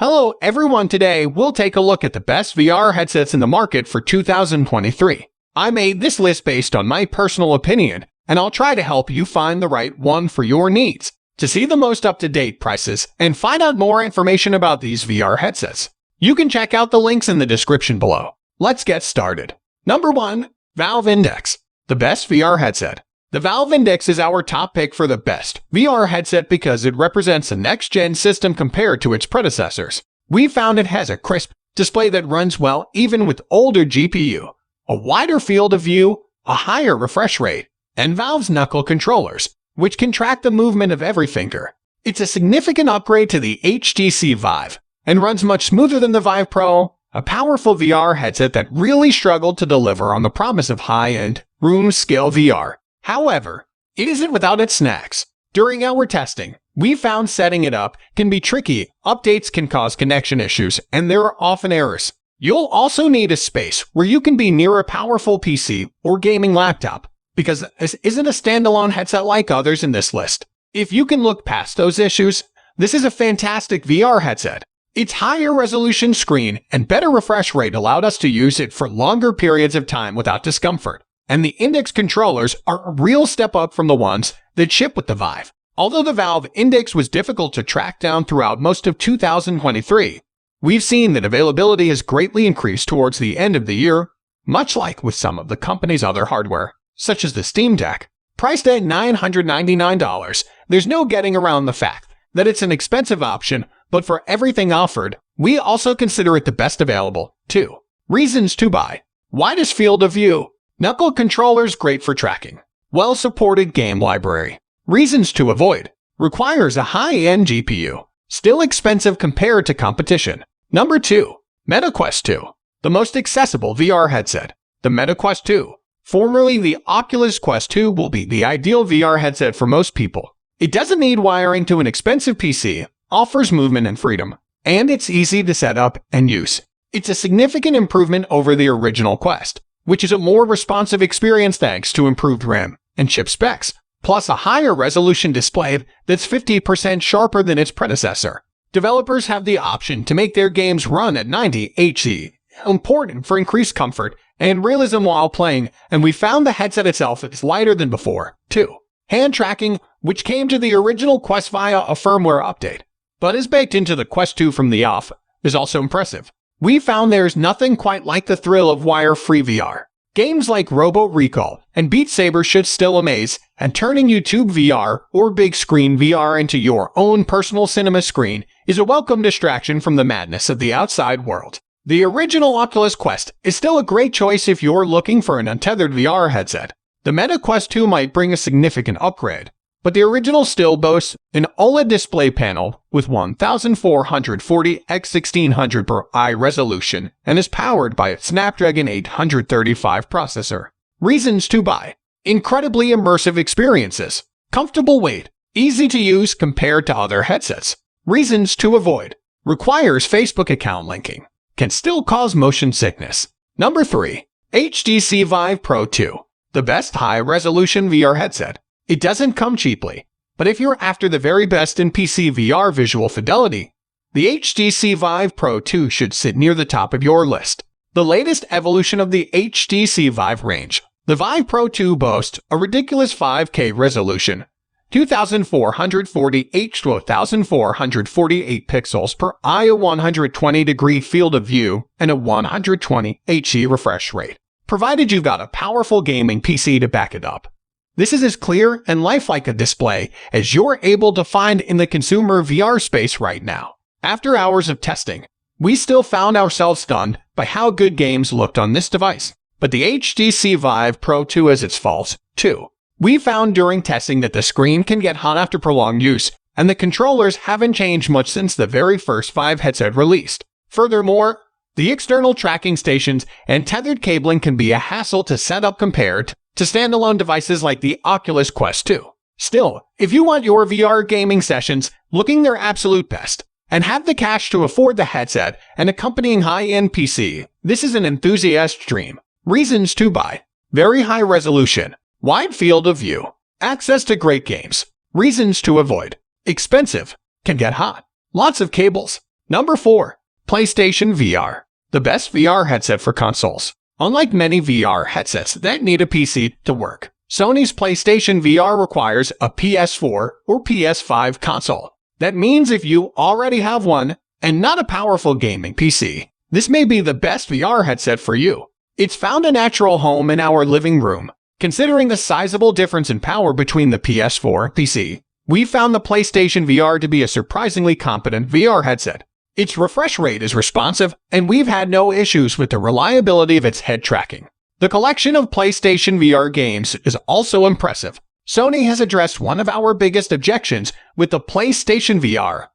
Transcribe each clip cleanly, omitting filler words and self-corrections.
Hello everyone, today we'll take a look at the best VR headsets in the market for 2023. I made this list based on my personal opinion, and I'll try to help you find the right one for your needs. To see the most up-to-date prices and find out more information about these VR headsets, you can check out the links in the description below. Let's get started. Number 1. Valve Index, the best VR headset. The Valve Index is our top pick for the best VR headset because it represents a next-gen system compared to its predecessors. We found it has a crisp display that runs well even with older GPU, a wider field of view, a higher refresh rate, and Valve's knuckle controllers, which can track the movement of every finger. It's a significant upgrade to the HTC VIVE and runs much smoother than the VIVE Pro, a powerful VR headset that really struggled to deliver on the promise of high-end, room-scale VR. However, it isn't without its snacks. During our testing, we found setting it up can be tricky, updates can cause connection issues, and there are often errors. You'll also need a space where you can be near a powerful PC or gaming laptop, because this isn't a standalone headset like others in this list. If you can look past those issues, this is a fantastic VR headset. Its higher resolution screen and better refresh rate allowed us to use it for longer periods of time without discomfort. And the Index controllers are a real step up from the ones that ship with the Vive. Although the Valve Index was difficult to track down throughout most of 2023, we've seen that availability has greatly increased towards the end of the year, much like with some of the company's other hardware, such as the Steam Deck. Priced at $999, there's no getting around the fact that it's an expensive option, but for everything offered, we also consider it the best available, too. Reasons to buy. Widest field of view. Knuckle controllers great for tracking. Well-supported game library. Reasons to avoid. Requires a high-end GPU. Still expensive compared to competition. Number 2. MetaQuest 2. The most accessible VR headset. The MetaQuest 2, formerly the Oculus Quest 2, will be the ideal VR headset for most people. It doesn't need wiring to an expensive PC, offers movement and freedom, and it's easy to set up and use. It's a significant improvement over the original Quest, which is a more responsive experience thanks to improved RAM and chip specs, plus a higher resolution display that's 50% sharper than its predecessor. Developers have the option to make their games run at 90 Hz, important for increased comfort and realism while playing, and we found the headset itself is lighter than before, too. Hand tracking, which came to the original Quest via a firmware update, but is baked into the Quest 2 from the off, is also impressive. We found there's nothing quite like the thrill of wire-free VR. Games like Robo Recall and Beat Saber should still amaze, and turning YouTube VR or big screen VR into your own personal cinema screen is a welcome distraction from the madness of the outside world. The original Oculus Quest is still a great choice if you're looking for an untethered VR headset. The MetaQuest 2 might bring a significant upgrade, but the original still boasts an OLED display panel with 1440 x 1600 per eye resolution and is powered by its Snapdragon 835 processor. Reasons to buy. Incredibly immersive experiences. Comfortable weight. Easy to use compared to other headsets. Reasons to avoid. Requires Facebook account linking. Can still cause motion sickness. Number 3. HTC VIVE Pro 2. The best high-resolution VR headset. It doesn't come cheaply, but if you're after the very best in PC VR visual fidelity, the HTC VIVE Pro 2 should sit near the top of your list. The latest evolution of the HTC VIVE range, the VIVE Pro 2 boasts a ridiculous 5K resolution, 2440 H to 1448 pixels per eye, a 120-degree field of view, and a 120 Hz refresh rate, provided you've got a powerful gaming PC to back it up. This is as clear and lifelike a display as you're able to find in the consumer VR space right now. After hours of testing, we still found ourselves stunned by how good games looked on this device. But the HTC VIVE Pro 2 has its faults, too. We found during testing that the screen can get hot after prolonged use, and the controllers haven't changed much since the very first Vive headset released. Furthermore, the external tracking stations and tethered cabling can be a hassle to set up compared to standalone devices like the Oculus Quest 2. Still, if you want your VR gaming sessions looking their absolute best and have the cash to afford the headset and accompanying high-end PC, this is an enthusiast's dream. Reasons to buy. Very high resolution. Wide field of view. Access to great games. Reasons to avoid. Expensive. Can get hot. Lots of cables. Number 4. PlayStation VR. The best VR headset for consoles. Unlike many VR headsets that need a PC to work, Sony's PlayStation VR requires a PS4 or PS5 console. That means if you already have one and not a powerful gaming PC, this may be the best VR headset for you. It's found a natural home in our living room. Considering the sizable difference in power between the PS4 and PC, we found the PlayStation VR to be a surprisingly competent VR headset. Its refresh rate is responsive, and we've had no issues with the reliability of its head tracking. The collection of PlayStation VR games is also impressive. Sony has addressed one of our biggest objections with the PlayStation VR,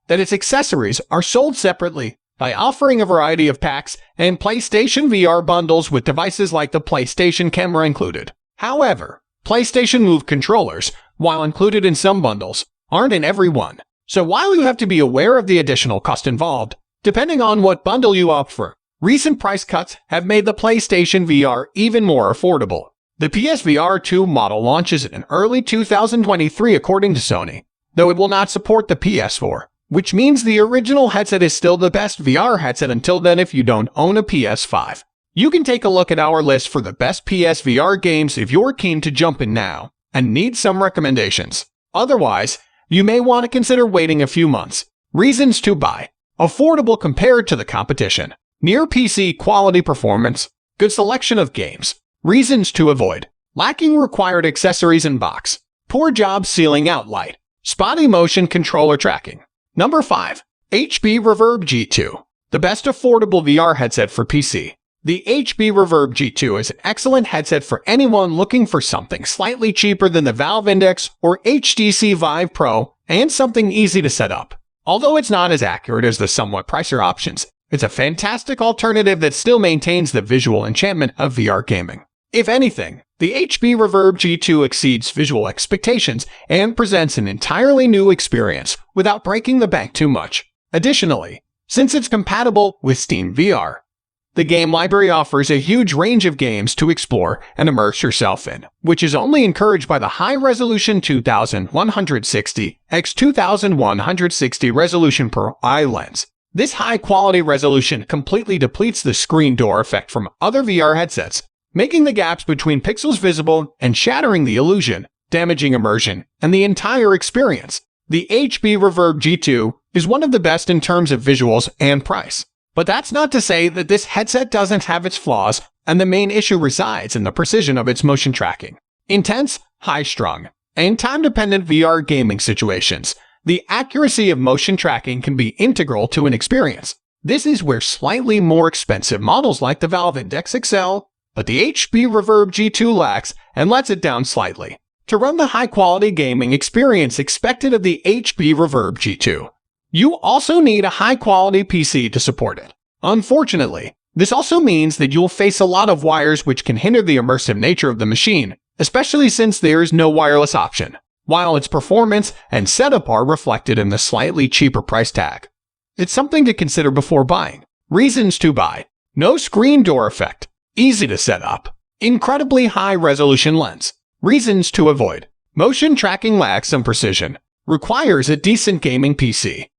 that its accessories are sold separately by offering a variety of packs and PlayStation VR bundles with devices like the PlayStation camera included. However, PlayStation Move controllers, while included in some bundles, aren't in every one. So while you have to be aware of the additional cost involved, depending on what bundle you opt for, recent price cuts have made the PlayStation VR even more affordable. The PSVR 2 model launches in early 2023 according to Sony, though it will not support the PS4, which means the original headset is still the best VR headset until then if you don't own a PS5. You can take a look at our list for the best PSVR games if you're keen to jump in now and need some recommendations. Otherwise, you may want to consider waiting a few months. Reasons to buy. Affordable compared to the competition. Near PC quality performance. Good selection of games. Reasons to avoid. Lacking required accessories in box. Poor job sealing out light. Spotty motion controller tracking. Number 5. HP Reverb G2. The best affordable VR headset for PC. The HP Reverb G2 is an excellent headset for anyone looking for something slightly cheaper than the Valve Index or HTC VIVE Pro and something easy to set up. Although it's not as accurate as the somewhat pricier options, it's a fantastic alternative that still maintains the visual enchantment of VR gaming. If anything, the HP Reverb G2 exceeds visual expectations and presents an entirely new experience without breaking the bank too much. Additionally, since it's compatible with SteamVR, the game library offers a huge range of games to explore and immerse yourself in, which is only encouraged by the high-resolution 2160 x 2160 resolution per eye lens. This high-quality resolution completely depletes the screen door effect from other VR headsets, making the gaps between pixels visible and shattering the illusion, damaging immersion and the entire experience. The HP Reverb G2 is one of the best in terms of visuals and price. But that's not to say that this headset doesn't have its flaws, and the main issue resides in the precision of its motion tracking. Intense, high-strung, and time-dependent VR gaming situations, the accuracy of motion tracking can be integral to an experience. This is where slightly more expensive models like the Valve Index excel, but the HP Reverb G2 lacks and lets it down slightly. To run the high-quality gaming experience expected of the HP Reverb G2, you also need a high-quality PC to support it. Unfortunately, this also means that you'll face a lot of wires which can hinder the immersive nature of the machine, especially since there is no wireless option, while its performance and setup are reflected in the slightly cheaper price tag. It's something to consider before buying. Reasons to buy. No screen door effect. Easy to set up. Incredibly high-resolution lens. Reasons to avoid. Motion tracking lacks some precision. Requires a decent gaming PC.